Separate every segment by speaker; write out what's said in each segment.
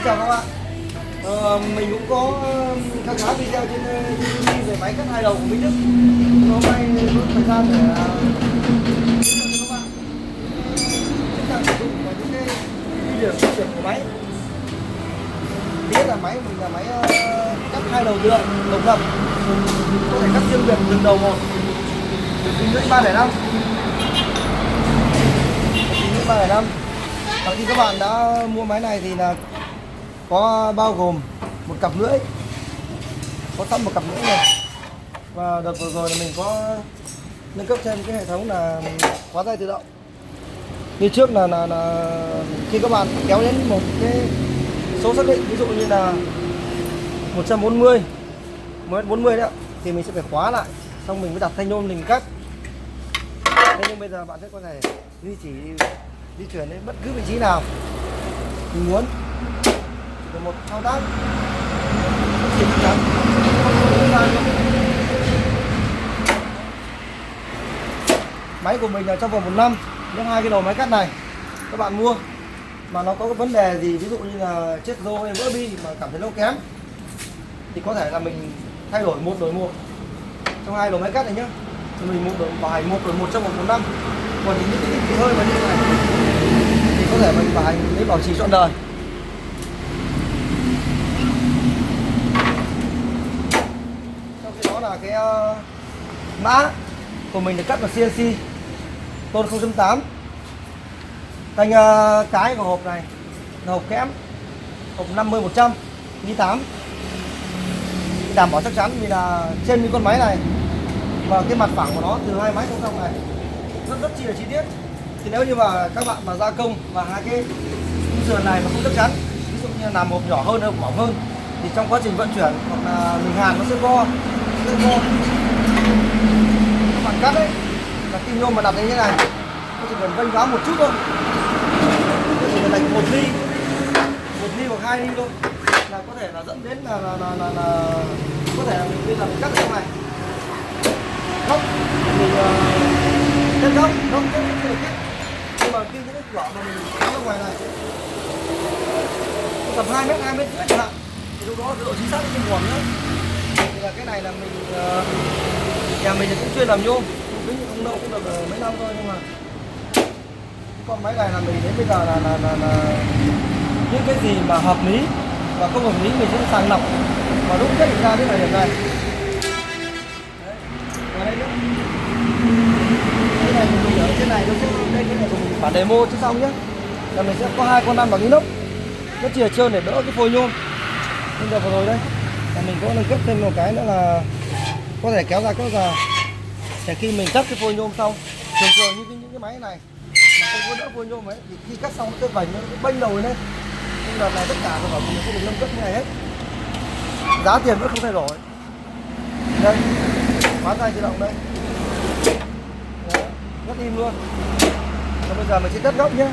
Speaker 1: chào các bạn. Mình cũng có khá khá video trên YouTube về máy cắt hai đầu của Minh Đức. Hôm nay có thời gian để giới thiệu cho các bạn chức năng sử dụng và những cái ưu điểm khuyết điểm của máy. Thứ nhất là máy của mình là máy cắt hai đầu tự động độc lập, có thể cắt riêng biệt từng đầu một. Bình lưỡi 305. Bình lưỡi 305. Và khi các bạn đã mua máy này thì là có bao gồm một cặp lưỡi, có sẵn một cặp lưỡi này. Và đợt vừa rồi là mình có nâng cấp thêm cái hệ thống là khóa dây tự động. Như trước là khi các bạn kéo đến một cái số xác định, ví dụ như là 140 140 đấy, thì mình sẽ phải khóa lại, xong mình mới đặt thanh nhôm mình cắt. Thế nhưng bây giờ bạn sẽ có thể di chuyển đến bất cứ vị trí nào mình muốn, chỉ một thao tác chỉ chắn. Máy của mình là trong vòng 1 năm, những hai cái đầu máy cắt này các bạn mua mà nó có cái vấn đề gì, ví dụ như là chết rô hay vỡ bi mà cảm thấy lâu kém, thì có thể là mình thay đổi một đổi một trong hai đầu máy cắt này nhé. Thì mình bảo hành một đổi một trong vòng 1 năm. Còn những cái bị hơi mà như này thì có thể mình bảo hành lấy bảo trì trọn đời. Trong khi đó là cái mã của mình được cắt vào CNC tôn 0.8. Canh cái của hộp này là hộp kẽm, hộp 50-100 ly 8, đảm bảo chắc chắn. Vì là trên những con máy này và cái mặt phẳng của nó từ hai máy song song này rất chi là chi tiết. Thì nếu như mà các bạn mà gia công và hai cái sườn này mà không chắc chắn, ví dụ như là làm hộp nhỏ hơn hay hộp mỏng hơn, thì trong quá trình vận chuyển hoặc là mình hàn nó sẽ vo. Các bạn cắt đấy là kim nhôm mà đặt như thế này, nó chỉ cần vênh váo một chút thôi, nó chỉ cần lệch 1 ly hoặc 2 ly thôi là có thể là dẫn đến là có thể là mình bây giờ mình cắt ở trong này góc, mình chết góc chết chưa được hết. Nhưng mà khi những cái cửa mà mình cắt ra ngoài này tầm 2 mét rưỡi chẳng hạn, thì lúc đó độ chính xác không còn nữa. Thì là cái này là mình nhà mình thì cũng chuyên làm nhôm, ví dụ không đâu cũng được mấy năm thôi, nhưng mà con máy này là mình đến bây giờ là những cái gì mà hợp lý và không hợp lý mình sẽ sàng lọc và đúng nhất ra đến thời điểm này. Đấy. Và đây nữa. Cái này mình ở trên này, đây cái này của mình bản demo trước xong nhé. Là mình sẽ có 2 con lăn bằng inox, rất chỉ là trơn để đỡ cái phôi nhôm. Bây giờ vừa rồi đây là mình có nâng cấp thêm một cái nữa là có thể kéo ra để khi mình cắt cái phôi nhôm xong, thường những cái máy này mà không có đỡ phôi nhôm ấy thì khi cắt xong cái vành nó bênh đầu lên. Nhưng đợt này tất cả sản phẩm mình không được nâng cấp như này hết, giá tiền vẫn không thay đổi. Đây, khóa tay tự động đây. Đấy, rất im luôn. Và bây giờ mình sẽ cắt góc nhé.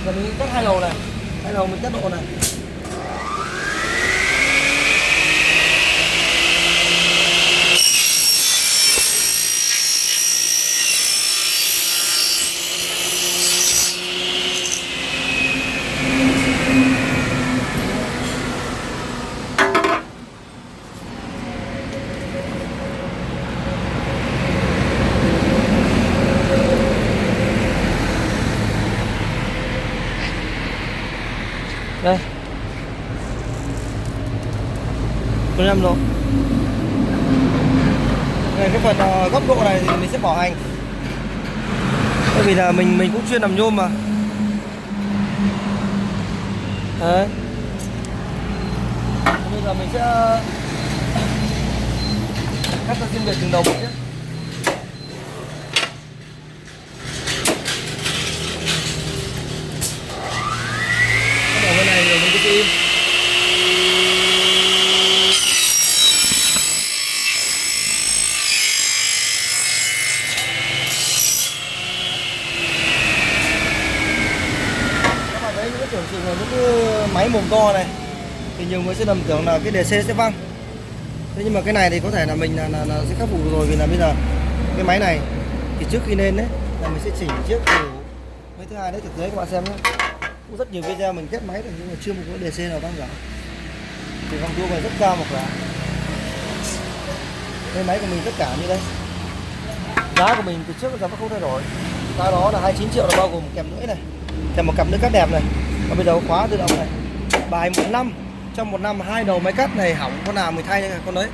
Speaker 1: Giờ mình cắt hai đầu này, hai đầu mình cắt độ này. Đây 15 độ. Đây, cái phần góc độ này thì mình sẽ bảo hành, bởi vì là mình cũng chuyên làm nhôm mà. Đấy. Bây giờ mình sẽ cắt ra riêng biệt từng đầu một nhé. Cái này rồi mình cứ im. Các bạn thấy những cái tưởng chừng là những cái máy mồm to này thì nhiều người sẽ lầm tưởng là cái DC sẽ văng. Thế nhưng mà cái này thì có thể là mình là sẽ khắc phục rồi, vì là bây giờ cái máy này thì trước khi lên đấy là mình sẽ chỉnh chiếc tủ. Với thứ hai đấy, thực tế các bạn xem nhé, cũng rất nhiều video mình test máy rồi nhưng mà chưa một cái DC nào văng cả. Thì con tua này rất cao một là cái máy của mình tất cả như đây. Giá của mình từ trước đến giờ vẫn không thay đổi. Giá đó là 29 triệu, là bao gồm kèm lưỡi này, kèm một cặp lưỡi cắt đẹp này, và bây giờ có khóa tự động này. Bài 1 năm, trong 1 năm 2 đầu máy cắt này hỏng con nào mình thay con đấy.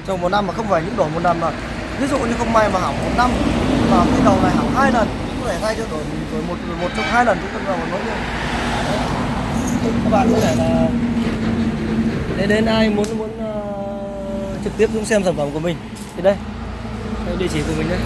Speaker 1: Trong 1 năm mà không phải những đổi 1 năm mà ví dụ như không may mà hỏng 1 năm mà cái đầu này hỏng 2 lần có thể thay cho đổi một trong 2 lần, chứ không là một lỗi luôn. Các bạn có thể là đến ai muốn trực tiếp xuống xem sản phẩm của mình thì đây địa chỉ của mình đây.